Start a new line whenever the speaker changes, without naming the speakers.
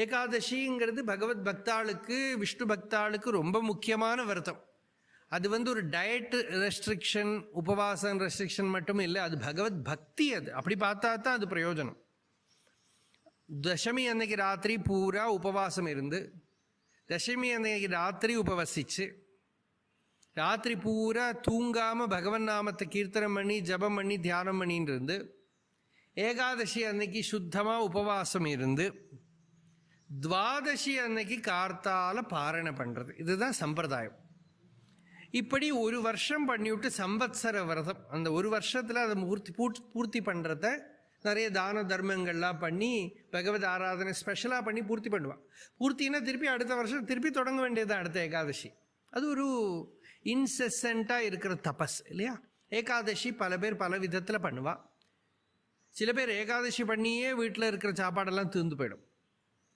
ஏகாதசிங்கிறது பகவத் பக்தாளுக்கு, விஷ்ணு பக்தாளுக்கு ரொம்ப முக்கியமான விரதம். அது ஒரு டயட் ரெஸ்ட்ரிக்ஷன், உபவாசம் ரெஸ்ட்ரிக்ஷன் மட்டும் இல்லை, அது பகவத் பக்தி. அது அப்படி பார்த்தா தான் அது பிரயோஜனம். தசமி அன்னைக்கு ராத்திரி பூரா உபவாசம் இருந்து, தசமி அன்னைக்கு ராத்திரி உபவசிச்சு, ராத்திரி பூரா தூங்காமல் பகவன் நாமத்தை கீர்த்தனம் பண்ணி ஜபம் பண்ணி தியானம் பண்ணின்னு இருந்து, ஏகாதசி அன்னைக்கு சுத்தமாக உபவாசம் இருந்து, துவாதசி அன்னைக்கு கார்த்தால பாரணை பண்ணுறது, இதுதான் சம்பிரதாயம். இப்படி ஒரு வருஷம் பண்ணிவிட்டு சம்பத்சர விரதம், அந்த ஒரு வருஷத்தில் அதை பூர்த்தி பண்ணுறத நிறைய தான தர்மங்கள்லாம் பண்ணி பகவத் ஆராதனை ஸ்பெஷலாக பண்ணி பூர்த்தி பண்ணுவாள். பூர்த்தின்னா திருப்பி அடுத்த வருஷம் திருப்பி தொடங்க வேண்டியதுதான் அடுத்த ஏகாதசி. அது ஒரு இன்செசண்ட்டாக இருக்கிற தபஸ் இல்லையா? ஏகாதசி பல பேர் பல விதத்தில் பண்ணுவாள். சில பேர் ஏகாதசி பண்ணியே வீட்டில் இருக்கிற சாப்பாடெல்லாம் தீர்ந்து போயிடும்.